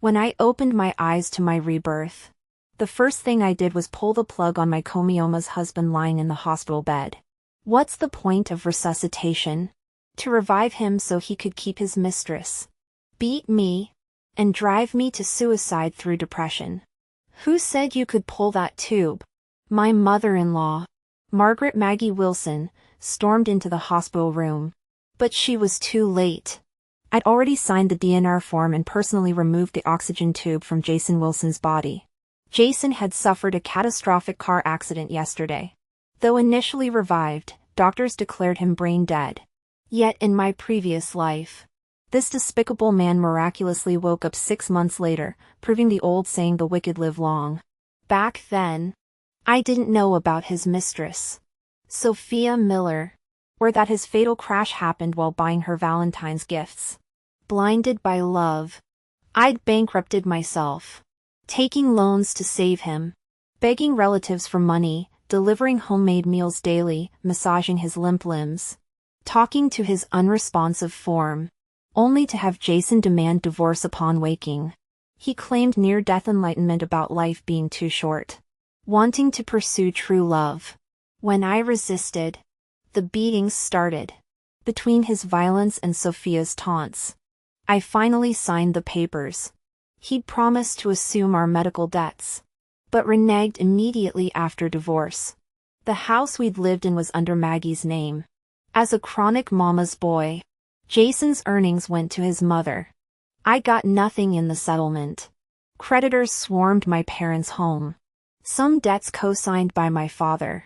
When I opened my eyes to my rebirth, the first thing I did was pull the plug on my comeoma's husband lying in the hospital bed. What's the point of resuscitation? To revive him so he could keep his mistress, beat me, and drive me to suicide through depression. Who said you could pull that tube? My mother-in-law, Margaret Maggie Wilson, stormed into the hospital room. But she was too late. I'd already signed the DNR form and personally removed the oxygen tube from Jason Wilson's body. Jason had suffered a catastrophic car accident yesterday. Though initially revived, doctors declared him brain dead. Yet in my previous life, this despicable man miraculously woke up 6 months later, proving the old saying the wicked live long. Back then, I didn't know about his mistress, Sophia Miller, or that his fatal crash happened while buying her Valentine's gifts. Blinded by love, I'd bankrupted myself, taking loans to save him, begging relatives for money, delivering homemade meals daily, massaging his limp limbs, talking to his unresponsive form, only to have Jason demand divorce upon waking. He claimed near-death enlightenment about life being too short, wanting to pursue true love. When I resisted, the beatings started. Between his violence and Sophia's taunts, I finally signed the papers. He'd promised to assume our medical debts, but reneged immediately after divorce. The house we'd lived in was under Maggie's name. As a chronic mama's boy, Jason's earnings went to his mother. I got nothing in the settlement. Creditors swarmed my parents' home. Some debts co-signed by my father,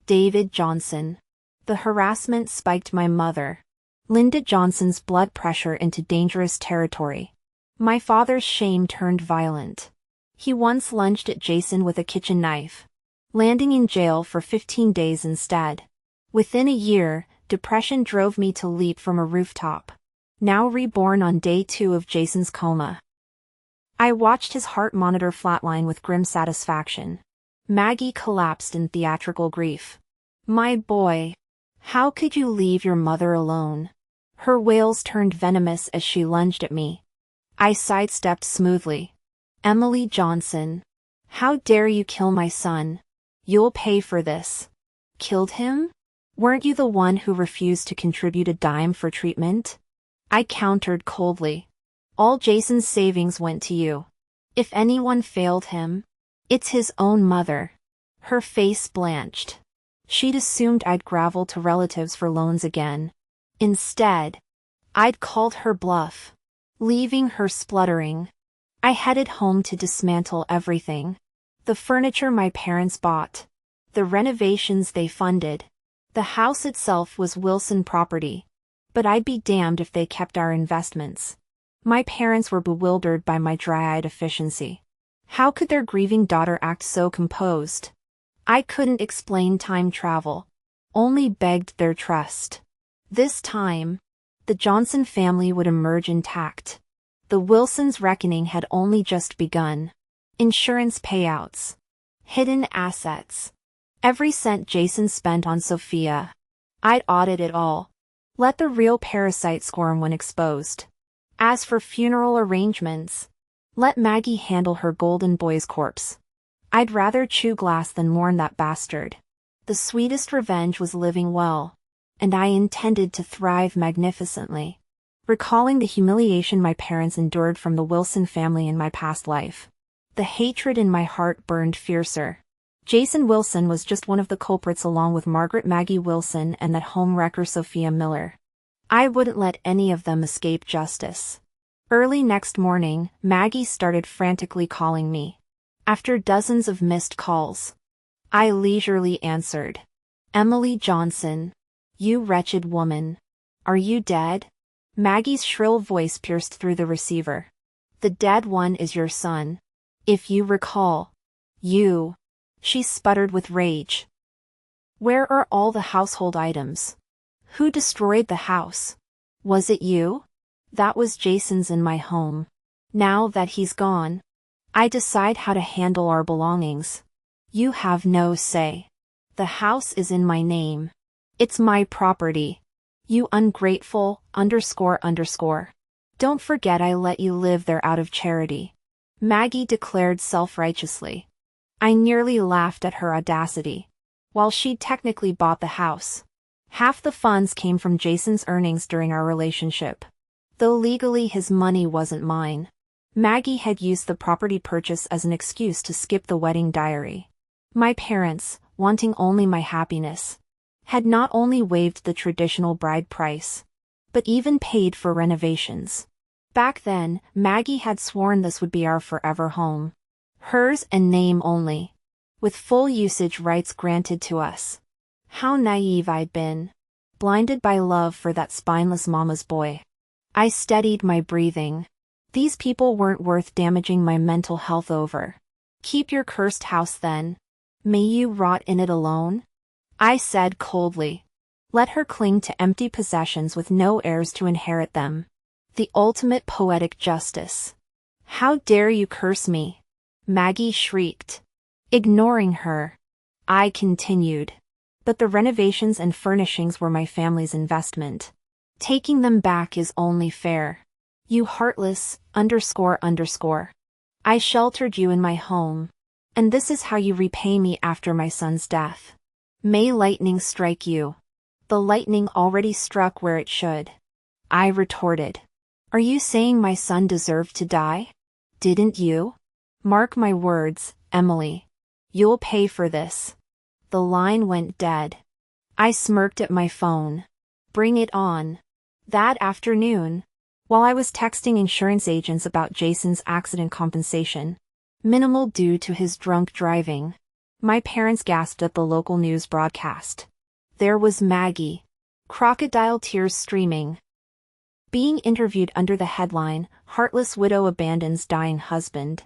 David Johnson. The harassment spiked my mother, Linda Johnson's blood pressure into dangerous territory. My father's shame turned violent. He once lunged at Jason with a kitchen knife, landing in jail for 15 days instead. Within a year, depression drove me to leap from a rooftop. Now reborn on day 2 of Jason's coma, I watched his heart monitor flatline with grim satisfaction. Maggie collapsed in theatrical grief. My boy, how could you leave your mother alone? Her wails turned venomous as she lunged at me. I sidestepped smoothly. Emily Johnson, how dare you kill my son? You'll pay for this. Killed him? Weren't you the one who refused to contribute a dime for treatment? I countered coldly. All Jason's savings went to you. If anyone failed him, it's his own mother. Her face blanched. She'd assumed I'd grovel to relatives for loans again. Instead, I'd called her bluff, leaving her spluttering. I headed home to dismantle everything. The furniture my parents bought, the renovations they funded. The house itself was Wilson property, but I'd be damned if they kept our investments. My parents were bewildered by my dry-eyed efficiency. How could their grieving daughter act so composed? I couldn't explain time travel, only begged their trust. This time, the Johnson family would emerge intact. The Wilsons' reckoning had only just begun. Insurance payouts, hidden assets, every cent Jason spent on Sophia. I'd audit it all. Let the real parasite squirm when exposed. As for funeral arrangements, let Maggie handle her golden boy's corpse. I'd rather chew glass than mourn that bastard. The sweetest revenge was living well, and I intended to thrive magnificently. Recalling the humiliation my parents endured from the Wilson family in my past life, the hatred in my heart burned fiercer. Jason Wilson was just one of the culprits along with Margaret Maggie Wilson and that home wrecker Sophia Miller. I wouldn't let any of them escape justice. Early next morning, Maggie started frantically calling me. After dozens of missed calls, I leisurely answered. Emily Johnson, you wretched woman. Are you dead? Maggie's shrill voice pierced through the receiver. The dead one is your son. If you recall. You. She sputtered with rage. Where are all the household items? Who destroyed the house? Was it you? That was Jason's in my home. Now that he's gone, I decide how to handle our belongings. You have no say. The house is in my name. It's my property. You ungrateful, __. Don't forget I let you live there out of charity. Maggie declared self-righteously. I nearly laughed at her audacity. While she'd technically bought the house, half the funds came from Jason's earnings during our relationship. Though legally his money wasn't mine, Maggie had used the property purchase as an excuse to skip the wedding diary. My parents, wanting only my happiness, had not only waived the traditional bride price, but even paid for renovations. Back then, Maggie had sworn this would be our forever home. Hers and name only, with full usage rights granted to us. How naive I'd been, blinded by love for that spineless mama's boy. I steadied my breathing. These people weren't worth damaging my mental health over. Keep your cursed house then. May you rot in it alone? I said coldly. Let her cling to empty possessions with no heirs to inherit them. The ultimate poetic justice. How dare you curse me? Maggie shrieked. Ignoring her, I continued. But the renovations and furnishings were my family's investment. Taking them back is only fair. You heartless, __. I sheltered you in my home. And this is how you repay me after my son's death. May lightning strike you. The lightning already struck where it should. I retorted. Are you saying my son deserved to die? Didn't you? Mark my words, Emily. You'll pay for this. The line went dead. I smirked at my phone. Bring it on. That afternoon, while I was texting insurance agents about Jason's accident compensation, minimal due to his drunk driving, my parents gasped at the local news broadcast. There was Maggie, crocodile tears streaming, being interviewed under the headline, Heartless Widow Abandons Dying Husband.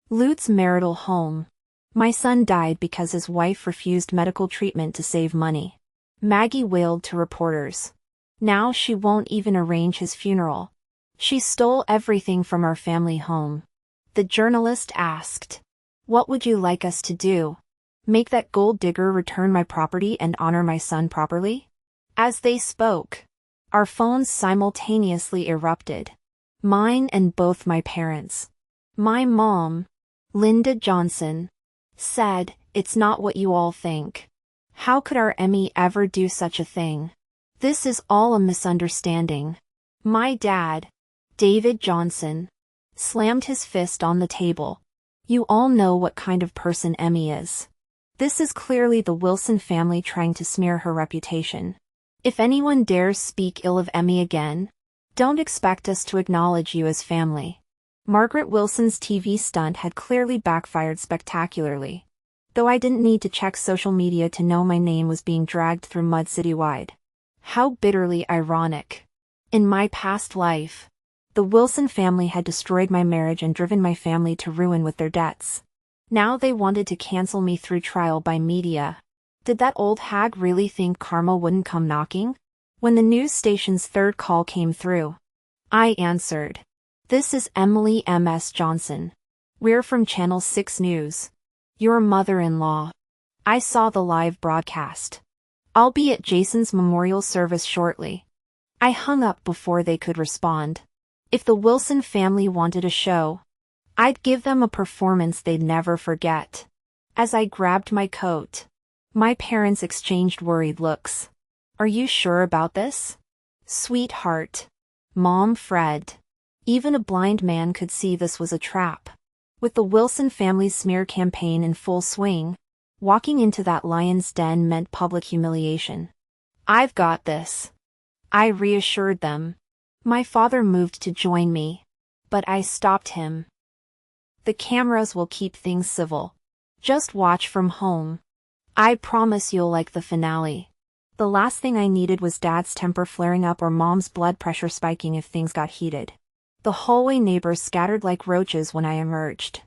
Loots Marital Home. My son died because his wife refused medical treatment to save money. Maggie wailed to reporters. Now she won't even arrange his funeral. She stole everything from our family home. The journalist asked, what would you like us to do? Make that gold digger return my property and honor my son properly? As they spoke, our phones simultaneously erupted. Mine and both my parents. My mom, Linda Johnson, said, it's not what you all think. How could our Emmy ever do such a thing? This is all a misunderstanding. My dad, David Johnson, slammed his fist on the table. You all know what kind of person Emmy is. This is clearly the Wilson family trying to smear her reputation. If anyone dares speak ill of Emmy again, don't expect us to acknowledge you as family. Margaret Wilson's TV stunt had clearly backfired spectacularly. Though I didn't need to check social media to know my name was being dragged through mud citywide. How bitterly ironic. In my past life, the Wilson family had destroyed my marriage and driven my family to ruin with their debts. Now they wanted to cancel me through trial by media. Did that old hag really think karma wouldn't come knocking? When the news station's third call came through, I answered. This is Emily M.S. Johnson. We're from Channel 6 News. Your mother-in-law. I saw the live broadcast. I'll be at Jason's memorial service shortly. I hung up before they could respond. If the Wilson family wanted a show, I'd give them a performance they'd never forget. As I grabbed my coat, my parents exchanged worried looks. Are you sure about this? Sweetheart. Mom Fred. Even a blind man could see this was a trap. With the Wilson family's smear campaign in full swing, walking into that lion's den meant public humiliation. I've got this. I reassured them. My father moved to join me, but I stopped him. The cameras will keep things civil. Just watch from home. I promise you'll like the finale. The last thing I needed was Dad's temper flaring up or Mom's blood pressure spiking if things got heated. The hallway neighbors scattered like roaches when I emerged.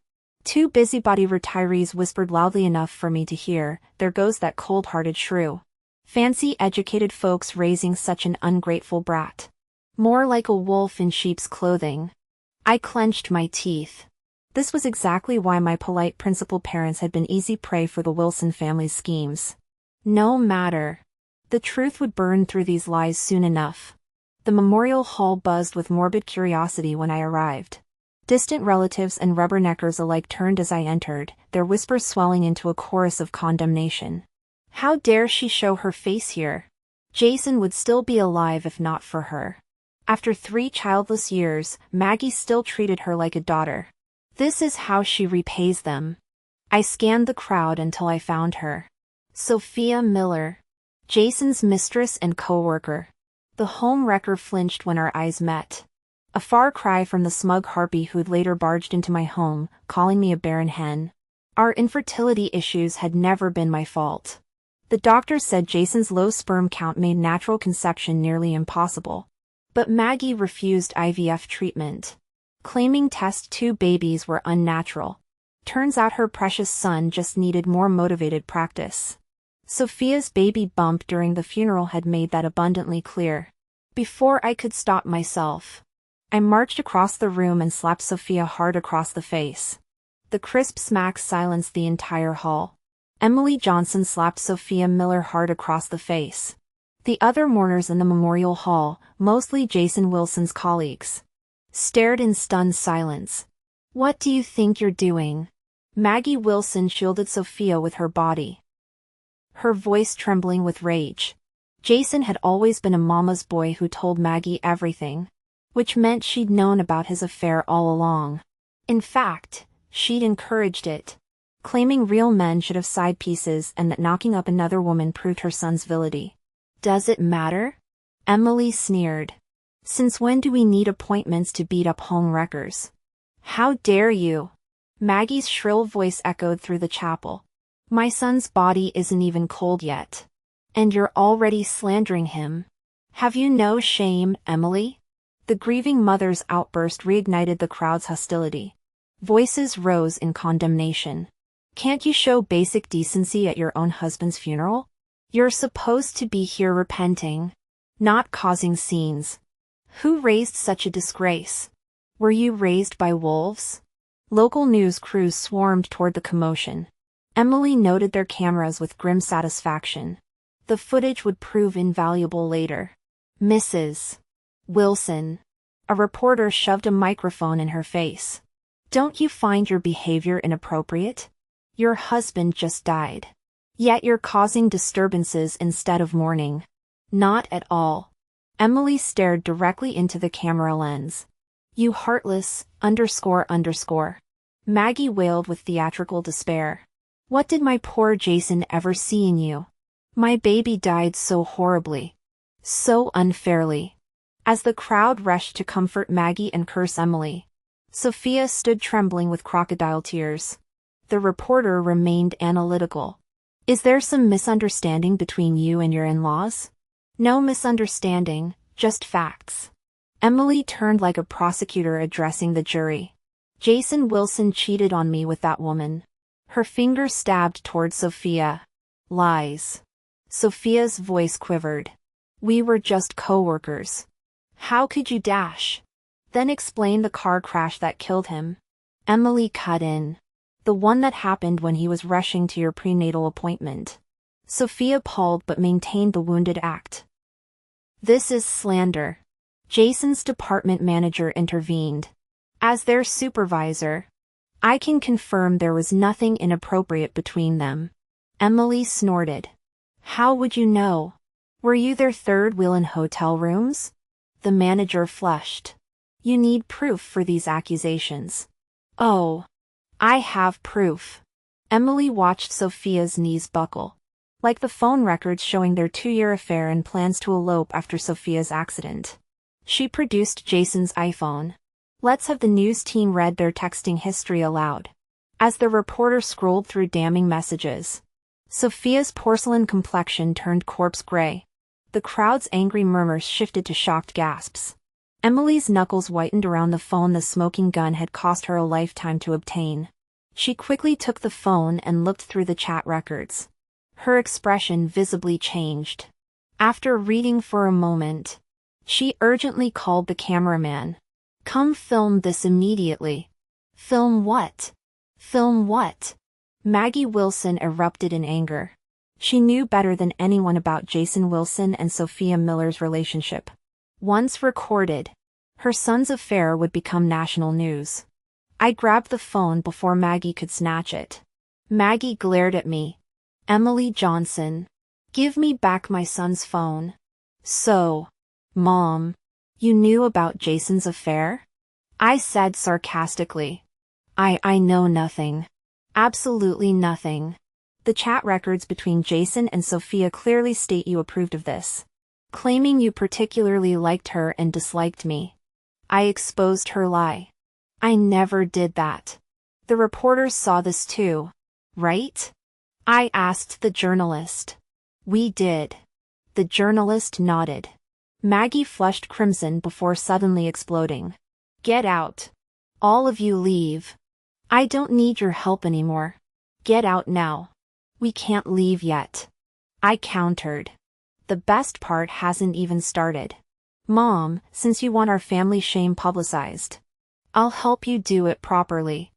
Two busybody retirees whispered loudly enough for me to hear, there goes that cold-hearted shrew. Fancy educated folks raising such an ungrateful brat. More like a wolf in sheep's clothing. I clenched my teeth. This was exactly why my polite principal parents had been easy prey for the Wilson family's schemes. No matter. The truth would burn through these lies soon enough. The memorial hall buzzed with morbid curiosity when I arrived. Distant relatives and rubberneckers alike turned as I entered, their whispers swelling into a chorus of condemnation. How dare she show her face here? Jason would still be alive if not for her. After 3 childless years, Maggie still treated her like a daughter. This is how she repays them. I scanned the crowd until I found her. Sophia Miller, Jason's mistress and co-worker. The home wrecker flinched when our eyes met. A far cry from the smug harpy who'd later barged into my home, calling me a barren hen. Our infertility issues had never been my fault. The doctor said Jason's low sperm count made natural conception nearly impossible. But Maggie refused IVF treatment, claiming test tube babies were unnatural. Turns out her precious son just needed more motivated practice. Sophia's baby bump during the funeral had made that abundantly clear. Before I could stop myself, I marched across the room and slapped Sophia hard across the face. The crisp smack silenced the entire hall. Emily Johnson slapped Sophia Miller hard across the face. The other mourners in the memorial hall, mostly Jason Wilson's colleagues, stared in stunned silence. What do you think you're doing? Maggie Wilson shielded Sophia with her body, her voice trembling with rage. Jason had always been a mama's boy who told Maggie everything, which meant she'd known about his affair all along. In fact, she'd encouraged it, claiming real men should have side pieces and that knocking up another woman proved her son's virility. Does it matter? Emily sneered. Since when do we need appointments to beat up home wreckers? How dare you? Maggie's shrill voice echoed through the chapel. My son's body isn't even cold yet. And you're already slandering him. Have you no shame, Emily? The grieving mother's outburst reignited the crowd's hostility. Voices rose in condemnation. Can't you show basic decency at your own husband's funeral? You're supposed to be here repenting, not causing scenes. Who raised such a disgrace? Were you raised by wolves? Local news crews swarmed toward the commotion. Emily noted their cameras with grim satisfaction. The footage would prove invaluable later. Mrs. Wilson. A reporter shoved a microphone in her face. Don't you find your behavior inappropriate? Your husband just died. Yet you're causing disturbances instead of mourning. Not at all. Emily stared directly into the camera lens. You heartless, __. Maggie wailed with theatrical despair. What did my poor Jason ever see in you? My baby died so horribly. So unfairly. As the crowd rushed to comfort Maggie and curse Emily, Sophia stood trembling with crocodile tears. The reporter remained analytical. Is there some misunderstanding between you and your in-laws? No misunderstanding, just facts. Emily turned like a prosecutor addressing the jury. Jason Wilson cheated on me with that woman. Her finger stabbed toward Sophia. Lies. Sophia's voice quivered. We were just co-workers. How could you dash? Then explain the car crash that killed him. Emily cut in. The one that happened when he was rushing to your prenatal appointment. Sophia palled but maintained the wounded act. This is slander. Jason's department manager intervened. As their supervisor, I can confirm there was nothing inappropriate between them. Emily snorted. How would you know? Were you their third wheel in hotel rooms? The manager flushed. You need proof for these accusations. Oh. I have proof. Emily watched Sophia's knees buckle. Like the phone records showing their 2-year affair and plans to elope after Sophia's accident. She produced Jason's iPhone. Let's have the news team read their texting history aloud. As the reporter scrolled through damning messages, Sophia's porcelain complexion turned corpse gray. The crowd's angry murmurs shifted to shocked gasps. Emily's knuckles whitened around the phone the smoking gun had cost her a lifetime to obtain. She quickly took the phone and looked through the chat records. Her expression visibly changed. After reading for a moment, she urgently called the cameraman. Come film this immediately. Film what? Film what? Maggie Wilson erupted in anger. She knew better than anyone about Jason Wilson and Sophia Miller's relationship. Once recorded, her son's affair would become national news. I grabbed the phone before Maggie could snatch it. Maggie glared at me. Emily Johnson. Give me back my son's phone. So, Mom, you knew about Jason's affair? I said sarcastically. I know nothing. Absolutely nothing. The chat records between Jason and Sophia clearly state you approved of this. Claiming you particularly liked her and disliked me. I exposed her lie. I never did that. The reporters saw this too, right? I asked the journalist. We did. The journalist nodded. Maggie flushed crimson before suddenly exploding. Get out. All of you leave. I don't need your help anymore. Get out now. We can't leave yet. I countered. The best part hasn't even started. Mom, since you want our family shame publicized, I'll help you do it properly.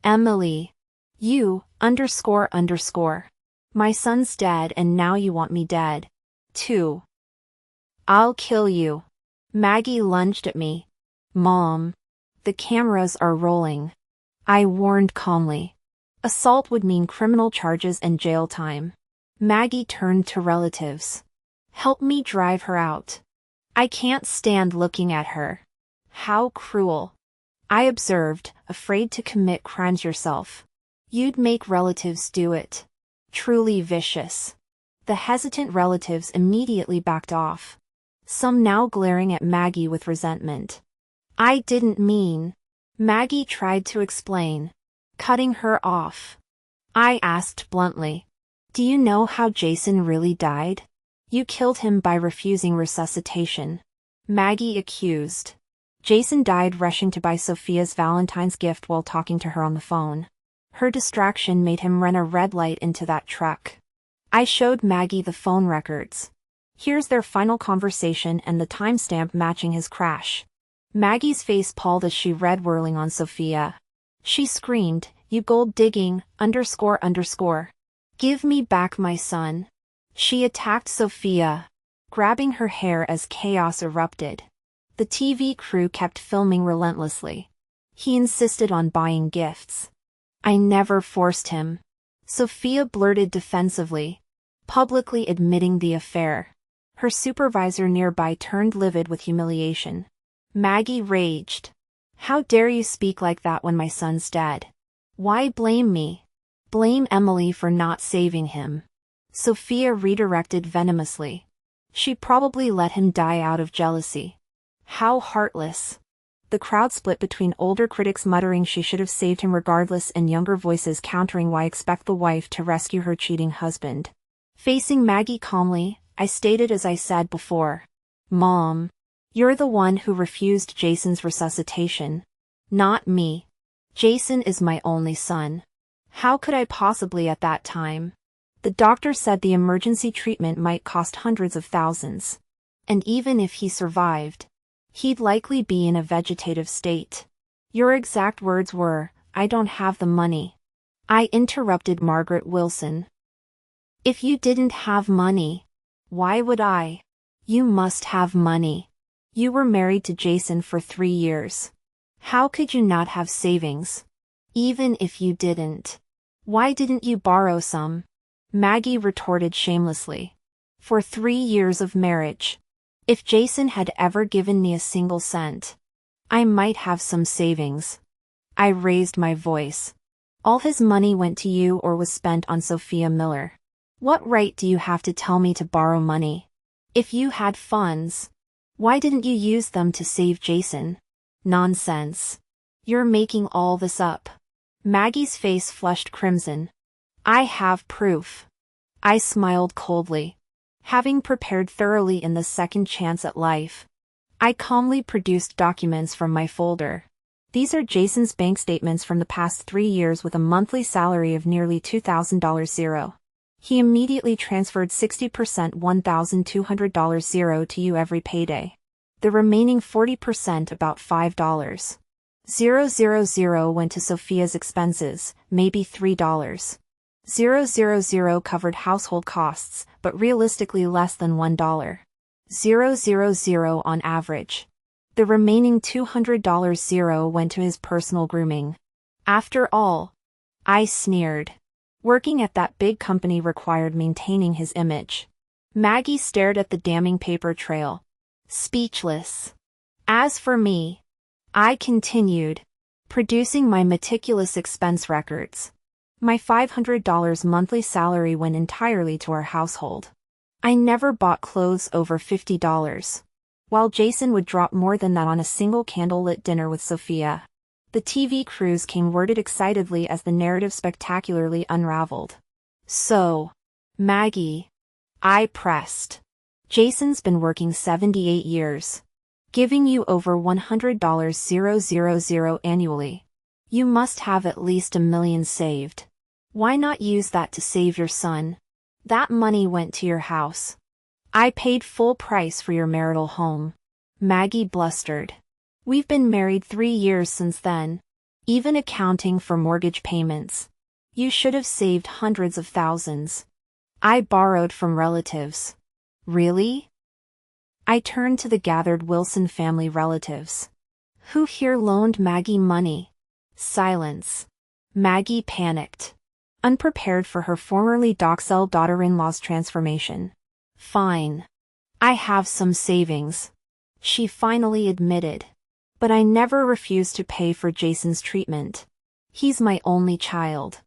Emily. You, __. My son's dead and now you want me dead. Too. I'll kill you. Maggie lunged at me. Mom. The cameras are rolling. I warned calmly. Assault would mean criminal charges and jail time. Maggie turned to relatives. Help me drive her out. I can't stand looking at her. How cruel. I observed, afraid to commit crimes yourself. You'd make relatives do it. Truly vicious. The hesitant relatives immediately backed off. Some now glaring at Maggie with resentment. I didn't mean. Maggie tried to explain. Cutting her off. I asked bluntly. Do you know how Jason really died? You killed him by refusing resuscitation. Maggie accused. Jason died rushing to buy Sophia's Valentine's gift while talking to her on the phone. Her distraction made him run a red light into that truck. I showed Maggie the phone records. Here's their final conversation and the timestamp matching his crash. Maggie's face palled as she read whirling on Sophia. She screamed, you gold-digging, __. Give me back my son. She attacked Sophia, grabbing her hair as chaos erupted. The TV crew kept filming relentlessly. He insisted on buying gifts. I never forced him. Sophia blurted defensively, publicly admitting the affair. Her supervisor nearby turned livid with humiliation. Maggie raged. How dare you speak like that when my son's dead? Why blame me? Blame Emily for not saving him. Sophia redirected venomously. She probably let him die out of jealousy. How heartless. The crowd split between older critics muttering she should have saved him regardless and younger voices countering why expect the wife to rescue her cheating husband. Facing Maggie calmly, I stated as I said before. Mom. You're the one who refused Jason's resuscitation. Not me. Jason is my only son. How could I possibly at that time? The doctor said the emergency treatment might cost hundreds of thousands. And even if he survived, he'd likely be in a vegetative state. Your exact words were, I don't have the money. I interrupted Margaret Wilson. If you didn't have money, why would I? You must have money. You were married to Jason for 3 years. How could you not have savings? Even if you didn't. Why didn't you borrow some? Maggie retorted shamelessly. For 3 years of marriage. If Jason had ever given me a single cent, I might have some savings. I raised my voice. All his money went to you or was spent on Sophia Miller. What right do you have to tell me to borrow money? If you had funds, why didn't you use them to save Jason? Nonsense. You're making all this up. Maggie's face flushed crimson. I have proof. I smiled coldly. Having prepared thoroughly in the second chance at life, I calmly produced documents from my folder. These are Jason's bank statements from the past 3 years with a monthly salary of nearly $2,000. He immediately transferred 60% $1,200 to you every payday. The remaining 40% about $5,000 went to Sophia's expenses, maybe $3. $0 covered household costs, but realistically less than $1. On average. The remaining $200 went to his personal grooming. After all, I sneered. Working at that big company required maintaining his image. Maggie stared at the damning paper trail, speechless. As for me, I continued, producing my meticulous expense records. My $500 monthly salary went entirely to our household. I never bought clothes over $50, while Jason would drop more than that on a single candlelit dinner with Sophia. The TV crews came worded excitedly as the narrative spectacularly unraveled. So, Maggie, I pressed. Jason's been working 78 years. Giving you over $100,000 annually. You must have at least $1 million saved. Why not use that to save your son? That money went to your house. I paid full price for your marital home. Maggie blustered. We've been married 3 years since then. Even accounting for mortgage payments. You should have saved hundreds of thousands. I borrowed from relatives. Really? I turned to the gathered Wilson family relatives. Who here loaned Maggie money? Silence. Maggie panicked. Unprepared for her formerly docile daughter-in-law's transformation. Fine. I have some savings. She finally admitted. But I never refused to pay for Jason's treatment. He's my only child.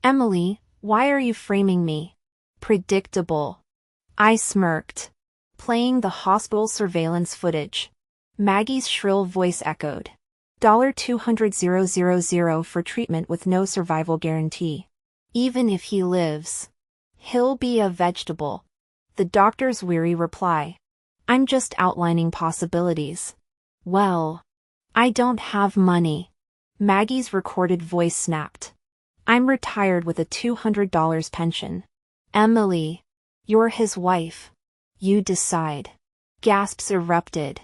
Emily, why are you framing me? Predictable. I smirked. Playing the hospital surveillance footage. Maggie's shrill voice echoed. $200,000 for treatment with no survival guarantee. Even if he lives, he'll be a vegetable. The doctor's weary reply. I'm just outlining possibilities. Well, I don't have money. Maggie's recorded voice snapped. I'm retired with a $200 pension. Emily, you're his wife. You decide. Gasps erupted.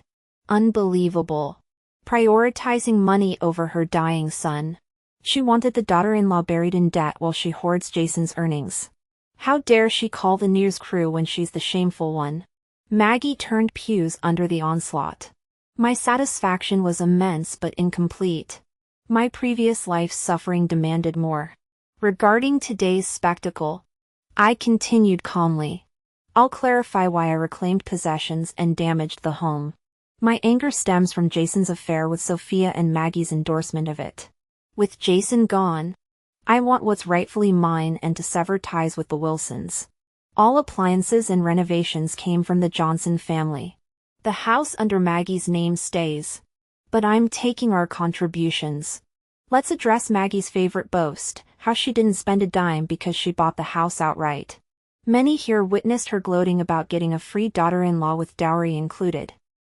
Unbelievable. Prioritizing money over her dying son. She wanted the daughter-in-law buried in debt while she hoards Jason's earnings. How dare she call the news crew when she's the shameful one? Maggie turned pews under the onslaught. My satisfaction was immense but incomplete. My previous life's suffering demanded more. Regarding today's spectacle, I continued calmly. I'll clarify why I reclaimed possessions and damaged the home. My anger stems from Jason's affair with Sophia and Maggie's endorsement of it. With Jason gone, I want what's rightfully mine and to sever ties with the Wilsons. All appliances and renovations came from the Johnson family. The house under Maggie's name stays. But I'm taking our contributions. Let's address Maggie's favorite boast, how she didn't spend a dime because she bought the house outright. Many here witnessed her gloating about getting a free daughter-in-law with dowry included.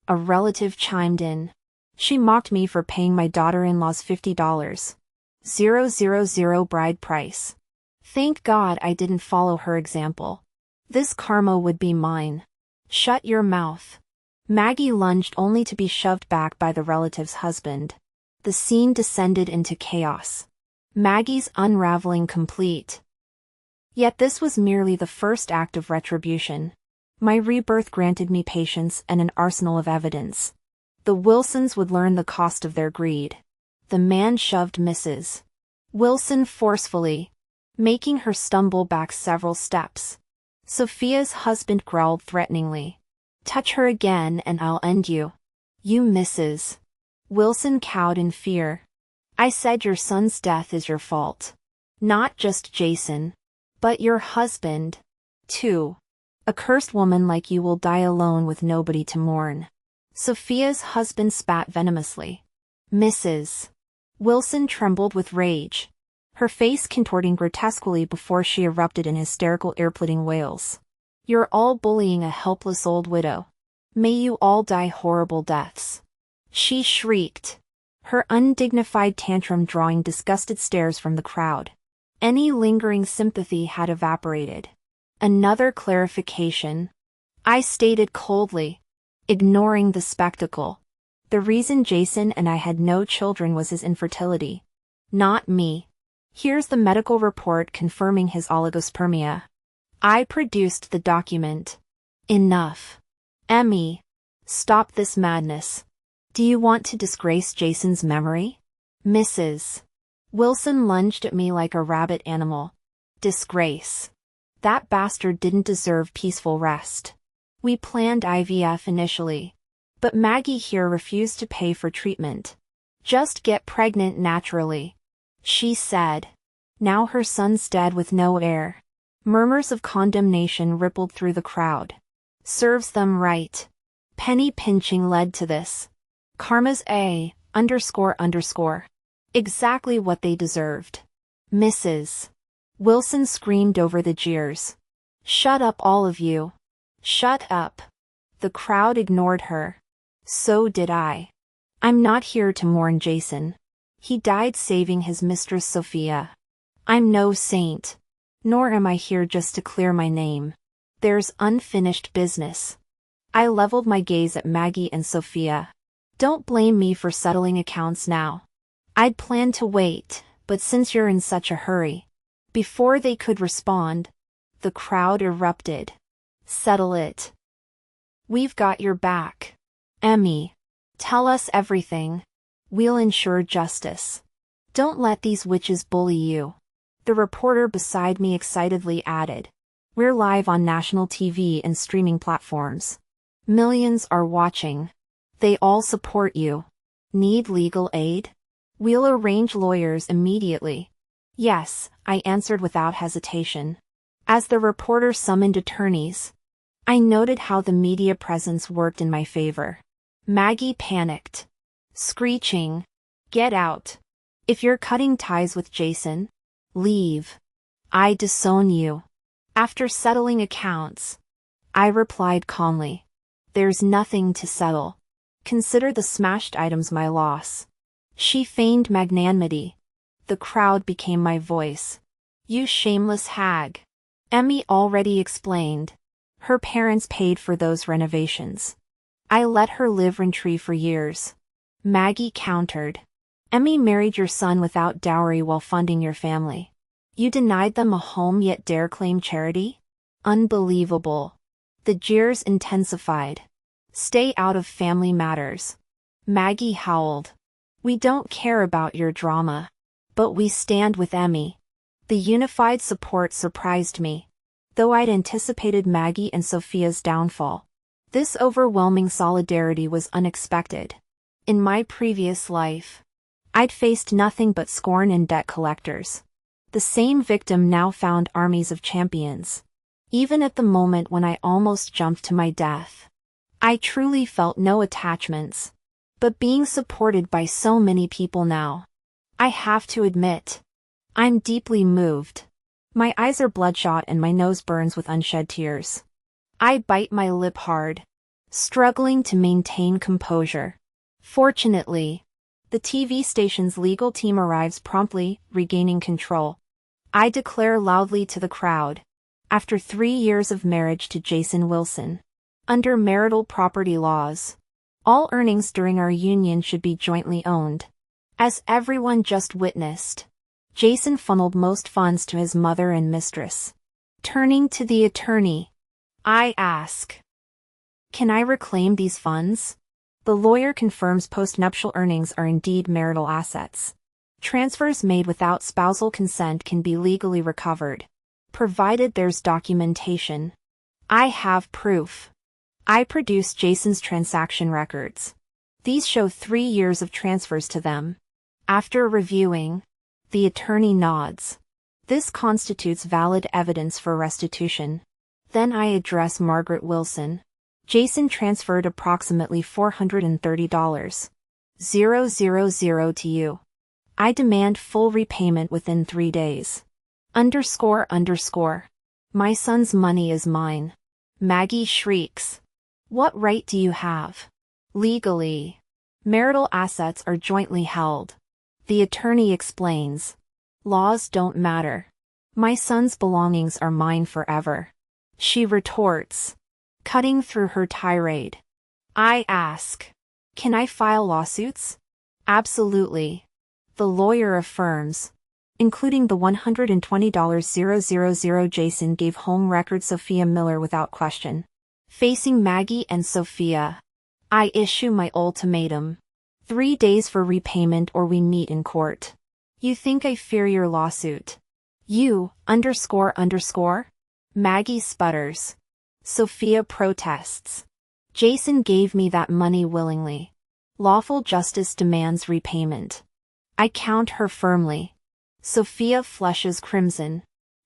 A relative chimed in. She mocked me for paying my daughter-in-law's $50,000 bride price. Thank God I didn't follow her example. This karma would be mine. Shut your mouth. Maggie lunged only to be shoved back by the relative's husband. The scene descended into chaos. Maggie's unraveling complete. Yet this was merely the first act of retribution. My rebirth granted me patience and an arsenal of evidence. The Wilsons would learn the cost of their greed. The man shoved Mrs. Wilson forcefully, making her stumble back several steps. Sophia's husband growled threateningly. Touch her again and I'll end you. You Mrs. Wilson cowed in fear. I said your son's death is your fault. Not just Jason. But your husband, too. A cursed woman like you will die alone with nobody to mourn. Sophia's husband spat venomously. Mrs. Wilson trembled with rage, her face contorting grotesquely before she erupted in hysterical ear-splitting wails. You're all bullying a helpless old widow. May you all die horrible deaths. She shrieked, her undignified tantrum drawing disgusted stares from the crowd. Any lingering sympathy had evaporated. Another clarification. I stated coldly, ignoring the spectacle. The reason Jason and I had no children was his infertility. Not me. Here's the medical report confirming his oligospermia. I produced the document. Enough. Emmy, stop this madness. Do you want to disgrace Jason's memory? Mrs. Wilson lunged at me like a rabid animal. Disgrace. That bastard didn't deserve peaceful rest. We planned IVF initially, but Maggie here refused to pay for treatment. Just get pregnant naturally, she said. Now her son's dead with no heir. Murmurs of condemnation rippled through the crowd. Serves them right. Penny pinching led to this. Karma's __. Exactly what they deserved. Mrs. Wilson screamed over the jeers. Shut up, all of you. Shut up. The crowd ignored her. So did I. I'm not here to mourn Jason. He died saving his mistress Sophia. I'm no saint. Nor am I here just to clear my name. There's unfinished business. I leveled my gaze at Maggie and Sophia. Don't blame me for settling accounts now. I'd planned to wait, but since you're in such a hurry. Before they could respond, the crowd erupted. Settle it. We've got your back. Emmy. Tell us everything. We'll ensure justice. Don't let these witches bully you. The reporter beside me excitedly added. We're live on national TV and streaming platforms. Millions are watching. They all support you. Need legal aid? We'll arrange lawyers immediately. Yes, I answered without hesitation. As the reporter summoned attorneys, I noted how the media presence worked in my favor. Maggie panicked, screeching, "Get out. If you're cutting ties with Jason, leave. I disown you." After settling accounts, I replied calmly, "There's nothing to settle. Consider the smashed items my loss." She feigned magnanimity. The crowd became my voice. "You shameless hag." Emmy already explained. Her parents paid for those renovations. I let her live rent-free for years. Maggie countered. Emmy married your son without dowry while funding your family. You denied them a home yet dare claim charity? Unbelievable. The jeers intensified. Stay out of family matters. Maggie howled. We don't care about your drama. But we stand with Emmy. The unified support surprised me. Though I'd anticipated Maggie and Sophia's downfall, this overwhelming solidarity was unexpected. In my previous life, I'd faced nothing but scorn and debt collectors. The same victim now found armies of champions. Even at the moment when I almost jumped to my death, I truly felt no attachments. But being supported by so many people now, I have to admit, I'm deeply moved. My eyes are bloodshot and my nose burns with unshed tears. I bite my lip hard, struggling to maintain composure. Fortunately, the TV station's legal team arrives promptly, regaining control. I declare loudly to the crowd. After 3 years of marriage to Jason Wilson, under marital property laws, all earnings during our union should be jointly owned. As everyone just witnessed, Jason funneled most funds to his mother and mistress. Turning to the attorney, I ask, can I reclaim these funds? The lawyer confirms postnuptial earnings are indeed marital assets. Transfers made without spousal consent can be legally recovered, provided there's documentation. I have proof. I produced Jason's transaction records. These show 3 years of transfers to them. After reviewing, the attorney nods. This constitutes valid evidence for restitution. Then I address Margaret Wilson. Jason transferred approximately $430,000 to you. I demand full repayment within 3 days. __. My son's money is mine. Maggie shrieks. What right do you have? Legally, marital assets are jointly held. The attorney explains. Laws don't matter. My son's belongings are mine forever. She retorts, cutting through her tirade. I ask, can I file lawsuits? Absolutely. The lawyer affirms, including the $120,000 Jason gave home record Sophia Miller without question. Facing Maggie and Sophia, I issue my ultimatum. 3 days for repayment or we meet in court. You think I fear your lawsuit? You, __. Maggie sputters. Sophia protests. Jason gave me that money willingly. Lawful justice demands repayment. I count her firmly. Sophia flushes crimson.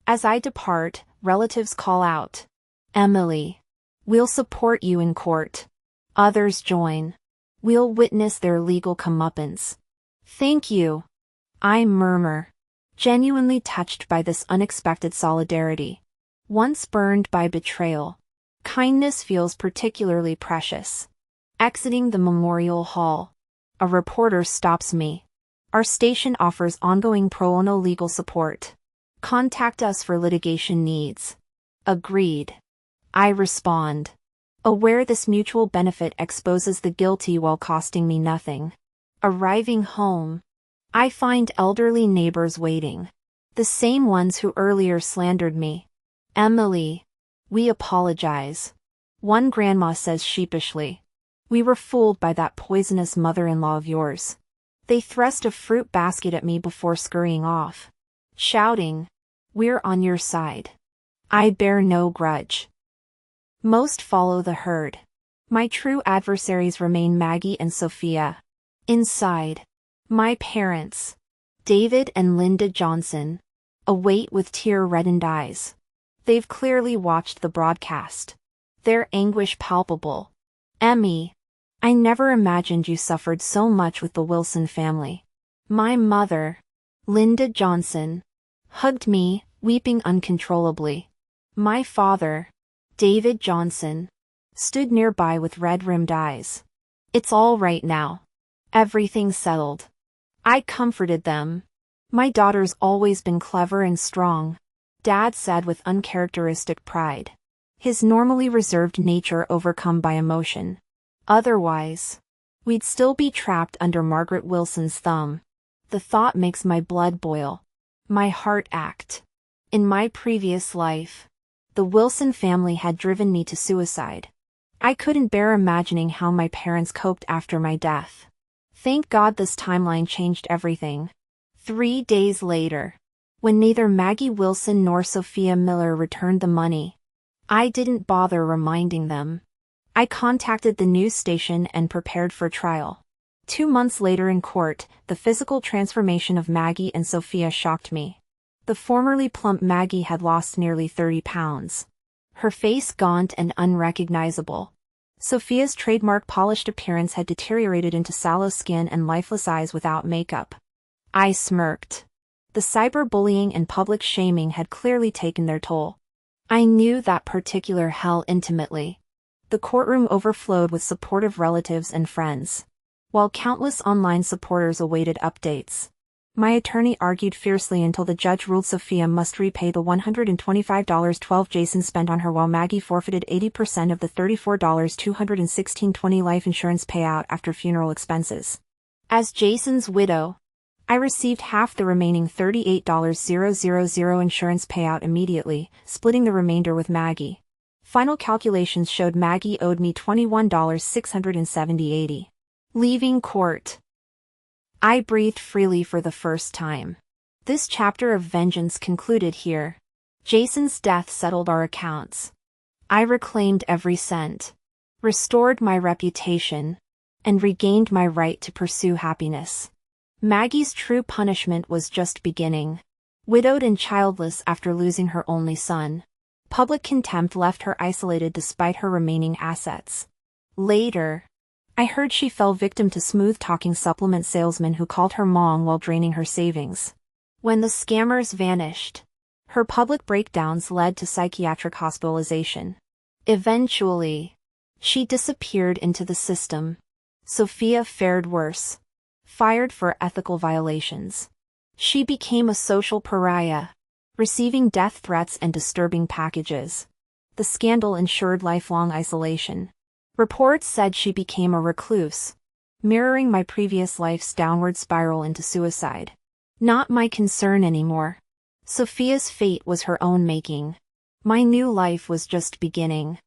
As I depart, relatives call out. Emily. We'll support you in court. Others join. We'll witness their legal comeuppance. Thank you. I murmur. Genuinely touched by this unexpected solidarity. Once burned by betrayal, kindness feels particularly precious. Exiting the memorial hall, a reporter stops me. Our station offers ongoing pro bono legal support. Contact us for litigation needs. Agreed. I respond. Aware this mutual benefit exposes the guilty while costing me nothing. Arriving home, I find elderly neighbors waiting. The same ones who earlier slandered me. Emily. We apologize. One grandma says sheepishly. We were fooled by that poisonous mother-in-law of yours. They thrust a fruit basket at me before scurrying off, shouting, "We're on your side." I bear no grudge. Most follow the herd. My true adversaries remain Maggie and Sophia. Inside, my parents, David and Linda Johnson, await with tear-reddened eyes. They've clearly watched the broadcast. Their anguish palpable. Emmy, I never imagined you suffered so much with the Wilson family. My mother, Linda Johnson, hugged me, weeping uncontrollably. My father, David Johnson, stood nearby with red-rimmed eyes. It's all right now. Everything's settled. I comforted them. My daughter's always been clever and strong, Dad said with uncharacteristic pride. His normally reserved nature overcome by emotion. Otherwise, we'd still be trapped under Margaret Wilson's thumb. The thought makes my blood boil. My heart act. In my previous life, the Wilson family had driven me to suicide. I couldn't bear imagining how my parents coped after my death. Thank God this timeline changed everything. 3 days later, when neither Maggie Wilson nor Sophia Miller returned the money, I didn't bother reminding them. I contacted the news station and prepared for trial. 2 months later in court, the physical transformation of Maggie and Sophia shocked me. The formerly plump Maggie had lost nearly 30 pounds. Her face gaunt and unrecognizable. Sophia's trademark polished appearance had deteriorated into sallow skin and lifeless eyes without makeup. I smirked. The cyberbullying and public shaming had clearly taken their toll. I knew that particular hell intimately. The courtroom overflowed with supportive relatives and friends, while countless online supporters awaited updates. My attorney argued fiercely until the judge ruled Sophia must repay the $125.12 Jason spent on her while Maggie forfeited 80% of the $34.216.20 life insurance payout after funeral expenses. As Jason's widow, I received half the remaining $38,000 insurance payout immediately, splitting the remainder with Maggie. Final calculations showed Maggie owed me $21,670.80. Leaving court, I breathed freely for the first time. This chapter of vengeance concluded here. Jason's death settled our accounts. I reclaimed every cent, restored my reputation, and regained my right to pursue happiness. Maggie's true punishment was just beginning. Widowed and childless after losing her only son, public contempt left her isolated despite her remaining assets. Later, I heard she fell victim to smooth-talking supplement salesmen who called her mom while draining her savings. When the scammers vanished, her public breakdowns led to psychiatric hospitalization. Eventually, she disappeared into the system. Sophia fared worse. Fired for ethical violations. She became a social pariah, receiving death threats and disturbing packages. The scandal ensured lifelong isolation. Reports said she became a recluse, mirroring my previous life's downward spiral into suicide. Not my concern anymore. Sophia's fate was her own making. My new life was just beginning.